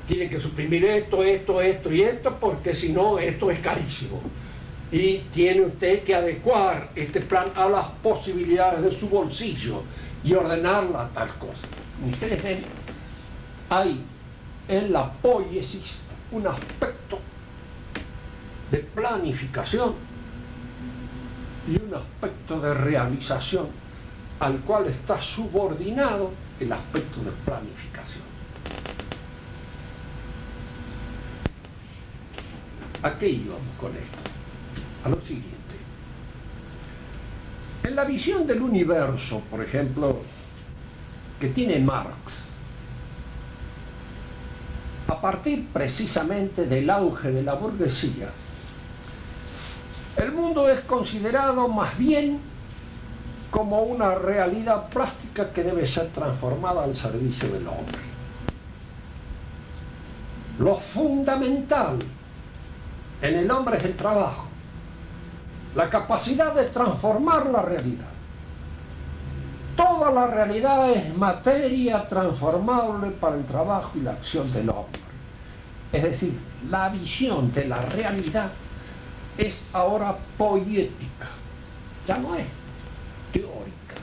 Tiene que suprimir esto, esto, esto y esto, porque si no, esto es carísimo. Y tiene usted que adecuar este plan a las posibilidades de su bolsillo y ordenarla a tal cosa. Ustedes ven, hay en la poiesis un aspecto de planificación y un aspecto de realización al cual está subordinado el aspecto de planificación. ¿A qué íbamos con esto? A lo siguiente. En la visión del universo, por ejemplo, que tiene Marx, a partir precisamente del auge de la burguesía, el mundo es considerado más bien como una realidad plástica que debe ser transformada al servicio del hombre. Lo fundamental en el hombre es el trabajo, la capacidad de transformar la realidad. Toda la realidad es materia transformable para el trabajo y la acción del hombre. Es decir, la visión de la realidad es ahora poética, ya no es teórica,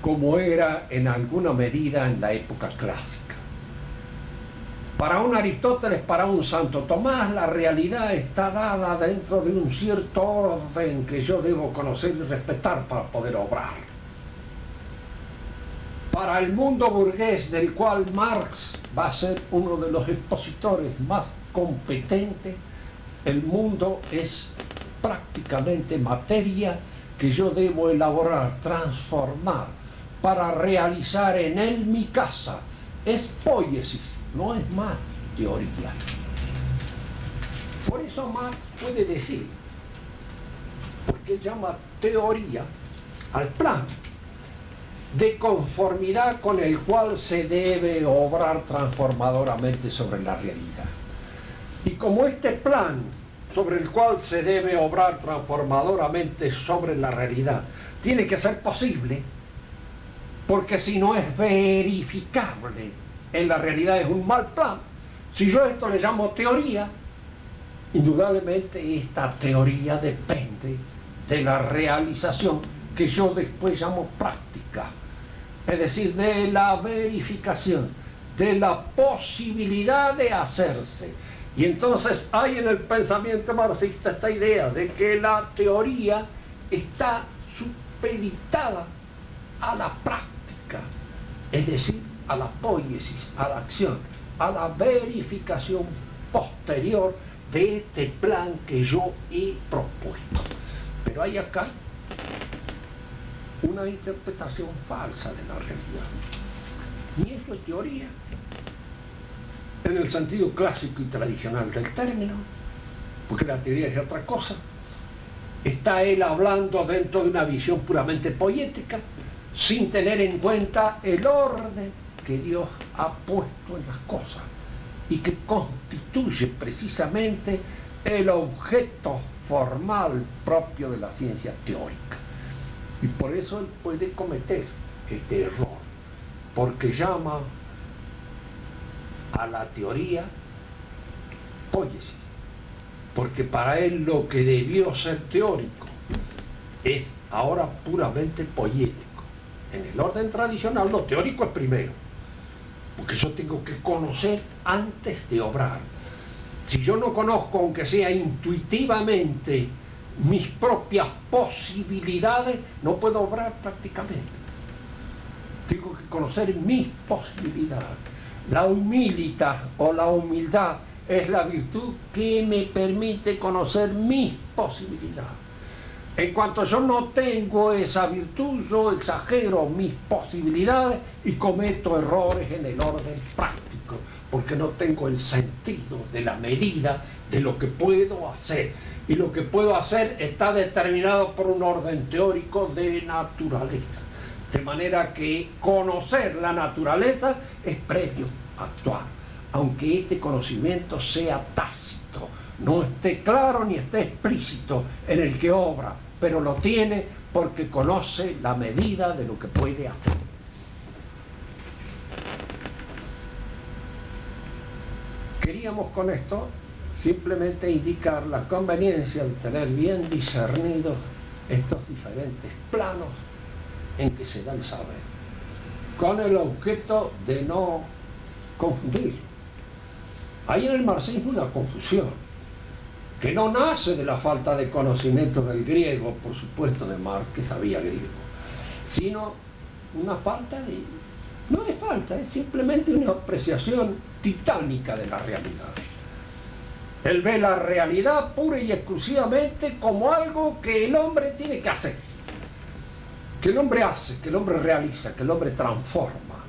como era en alguna medida en la época clásica. Para un Aristóteles, para un Santo Tomás, la realidad está dada dentro de un cierto orden que yo debo conocer y respetar para poder obrar. Para el mundo burgués, del cual Marx va a ser uno de los expositores más competentes, el mundo es prácticamente materia que yo debo elaborar, transformar, para realizar en él mi casa. Es poiesis, no es más teoría. Por eso Marx puede decir, porque llama teoría al plan de conformidad con el cual se debe obrar transformadoramente sobre la realidad. Y como este plan sobre el cual se debe obrar transformadoramente sobre la realidad tiene que ser posible, porque si no es verificable en la realidad es un mal plan. Si yo esto le llamo teoría, indudablemente esta teoría depende de la realización que yo después llamo práctica, es decir, de la verificación, de la posibilidad de hacerse. Y entonces hay en el pensamiento marxista esta idea de que la teoría está supeditada a la práctica, es decir, a la poiesis, a la acción, a la verificación posterior de este plan que yo he propuesto. Pero hay acá una interpretación falsa de la realidad. Ni eso es teoría, en el sentido clásico y tradicional del término, porque la teoría es otra cosa. Está él hablando dentro de una visión puramente poética, sin tener en cuenta el orden que Dios ha puesto en las cosas y que constituye precisamente el objeto formal propio de la ciencia teórica. Y por eso él puede cometer este error, porque llama a la teoría poiesis, porque para él lo que debió ser teórico es ahora puramente poético. En el orden tradicional lo teórico es primero, porque yo tengo que conocer antes de obrar. Si yo no conozco, aunque sea intuitivamente, mis propias posibilidades, no puedo obrar prácticamente. Tengo que conocer mis posibilidades. La humilitas o la humildad es la virtud que me permite conocer mis posibilidades. En cuanto yo no tengo esa virtud, yo exagero mis posibilidades y cometo errores en el orden práctico, porque no tengo el sentido de la medida de lo que puedo hacer. Y lo que puedo hacer está determinado por un orden teórico de naturaleza. De manera que conocer la naturaleza es previo a actuar, aunque este conocimiento sea tácito, no esté claro ni esté explícito en el que obra, pero lo tiene porque conoce la medida de lo que puede hacer. Queríamos con esto simplemente indicar la conveniencia de tener bien discernidos estos diferentes planos en que se da el saber, con el objeto de no confundir. Hay en el marxismo una confusión que no nace de la falta de conocimiento del griego, por supuesto de Marx, que sabía griego, sino una falta de... no es falta, es simplemente una apreciación titánica de la realidad. Él ve la realidad pura y exclusivamente como algo que el hombre tiene que hacer, que el hombre hace, que el hombre realiza, que el hombre transforma,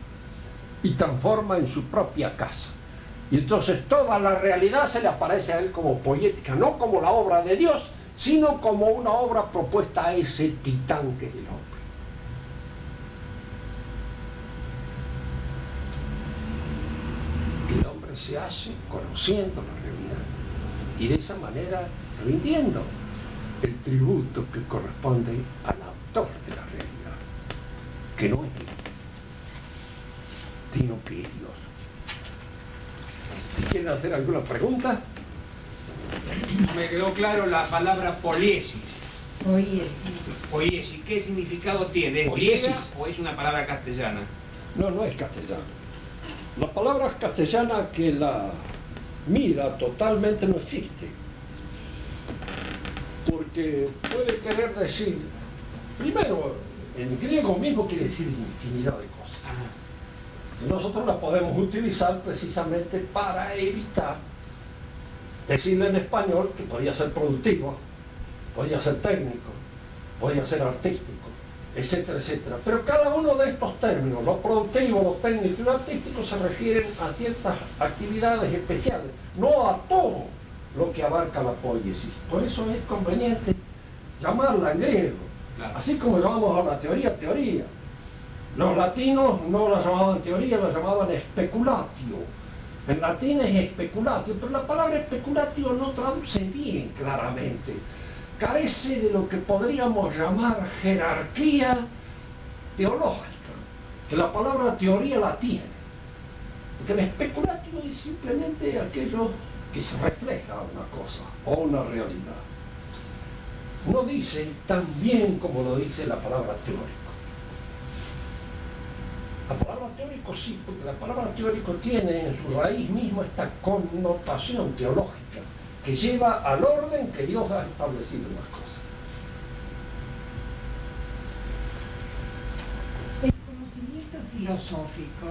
y transforma en su propia casa. Y entonces toda la realidad se le aparece a él como poética, no como la obra de Dios, sino como una obra propuesta a ese titán que es el hombre. El hombre se hace conociendo la realidad y de esa manera rindiendo el tributo que corresponde al autor de la realidad, que no es él, sino que es Dios. Si quieren hacer alguna pregunta. Me quedó claro la palabra poiesis. Poiesis. ¿Qué significado tiene? ¿Es griega o es una palabra castellana? No, no es castellana. La palabra castellana que la mira totalmente no existe. Porque puede querer decir, primero, en griego mismo quiere decir infinidad de cosas. Nosotros la podemos utilizar precisamente para evitar decirle en español que podía ser productivo, podía ser técnico, podía ser artístico, etcétera, etcétera. Pero cada uno de estos términos, los productivos, los técnicos y los artísticos, se refieren a ciertas actividades especiales, no a todo lo que abarca la poiesis. Por eso es conveniente llamarla en griego, así como llamamos a la teoría, teoría. Los latinos no la llamaban teoría, la llamaban speculatio. En latín es speculatio, pero la palabra speculatio no traduce bien claramente. Carece de lo que podríamos llamar jerarquía teológica, que la palabra teoría la tiene. Porque el especulatio es simplemente aquello que se refleja una cosa o una realidad. No dice tan bien como lo dice la palabra teórico. La palabra teórico sí, porque la palabra teórico tiene en su raíz misma esta connotación teológica que lleva al orden que Dios ha establecido en las cosas. El conocimiento filosófico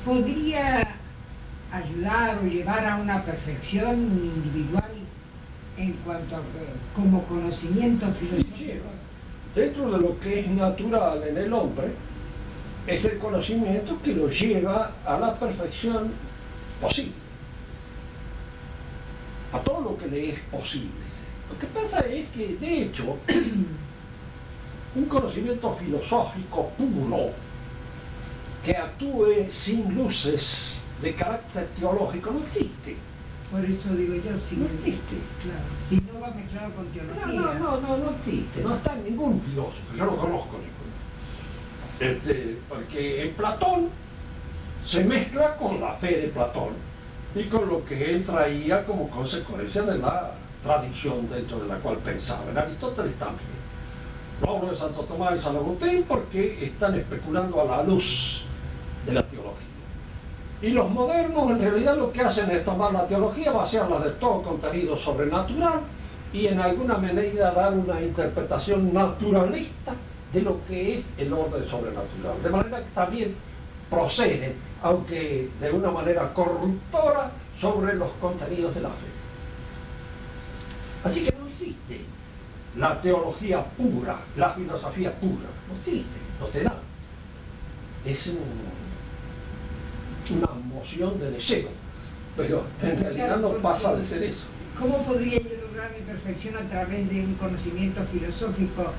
podría ayudar o llevar a una perfección individual en cuanto a como conocimiento filosófico. Dentro de lo que es natural en el hombre, es el conocimiento que lo lleva a la perfección posible, a todo lo que le es posible. Lo que pasa es que, de hecho, un conocimiento filosófico puro, que actúe sin luces de carácter teológico, no existe. Por eso digo yo, si No existe. Claro, si no va mezclado con teología. No existe. No está ningún filósofo, yo no conozco ninguno. Porque en Platón se mezcla con la fe de Platón y con lo que él traía como consecuencia de la tradición dentro de la cual pensaba. En Aristóteles también. No hablo de Santo Tomás y San Agustín porque están especulando a la luz de la teología. Y los modernos en realidad lo que hacen es tomar la teología, vaciarla de todo contenido sobrenatural y en alguna medida dar una interpretación naturalista de lo que es el orden sobrenatural. De manera que también proceden, aunque de una manera corruptora, sobre los contenidos de la fe. Así que no existe la teología pura, la filosofía pura. No existe, no se da. Es una moción de deseo, pero en realidad no pasa de ser eso. ¿Cómo podría yo lograr mi perfección a través de un conocimiento filosófico?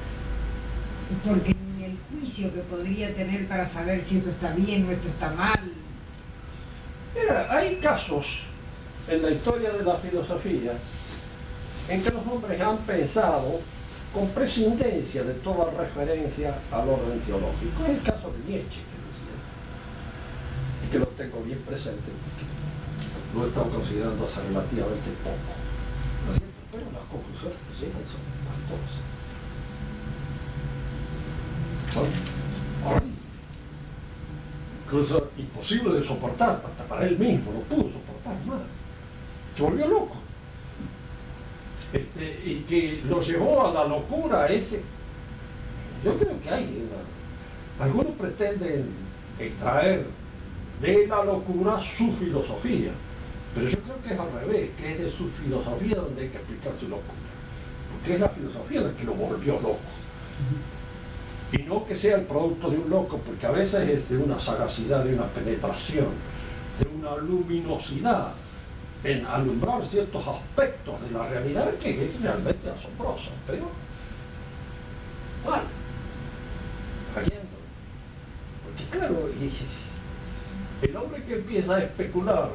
Porque ni el juicio que podría tener para saber si esto está bien o esto está mal. Mira, hay casos en la historia de la filosofía en que los hombres han pensado con prescindencia de toda referencia al orden teológico. Es el caso de Nietzsche, que decía, y que lo tengo bien presente, porque lo he estado considerando hace relativamente poco, ¿no es cierto? Pero las conclusiones que llegan son espantosas. Horrible, incluso imposible de soportar, hasta para él mismo, no pudo soportar más, se volvió loco, y que lo llevó a la locura ese. Yo creo que algunos pretenden extraer de la locura su filosofía, pero yo creo que es al revés, que es de su filosofía donde hay que explicar su locura, porque es la filosofía la que lo volvió loco. Y no que sea el producto de un loco, porque a veces es de una sagacidad, de una penetración, de una luminosidad en alumbrar ciertos aspectos de la realidad que es realmente asombrosa, pero mal, fallando. Porque claro, el hombre que empieza a especular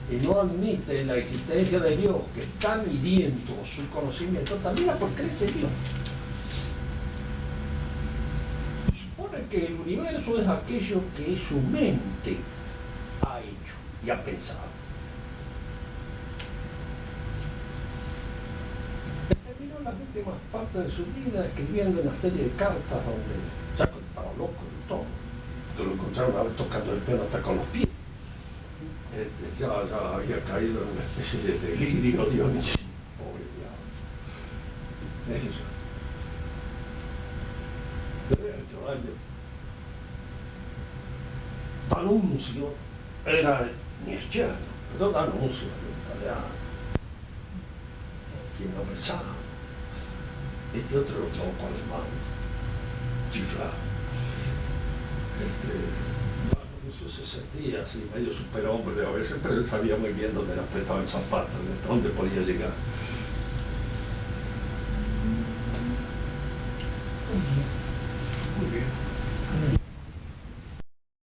y no admite la existencia de Dios, que está midiendo su conocimiento, también la por creerse Dios. Que el universo es aquello que su mente ha hecho y ha pensado. Terminó las últimas partes de su vida escribiendo una serie de cartas donde ya estaba loco y todo, que lo encontraron a vez tocando el piano hasta con los pies. Ya había caído en una especie de delirio dionisíaco, pobre diablo. Es eso. D'Annunzio era nietzscheano, pero D'Annunzio era italiano. ¿Quién lo pensaba? Este otro lo tradujo alemán. chiflaba. Eso se sentía así, medio superhombre a veces, pero él sabía muy bien dónde le apretaba el zapato, hasta dónde podía llegar. Muy bien.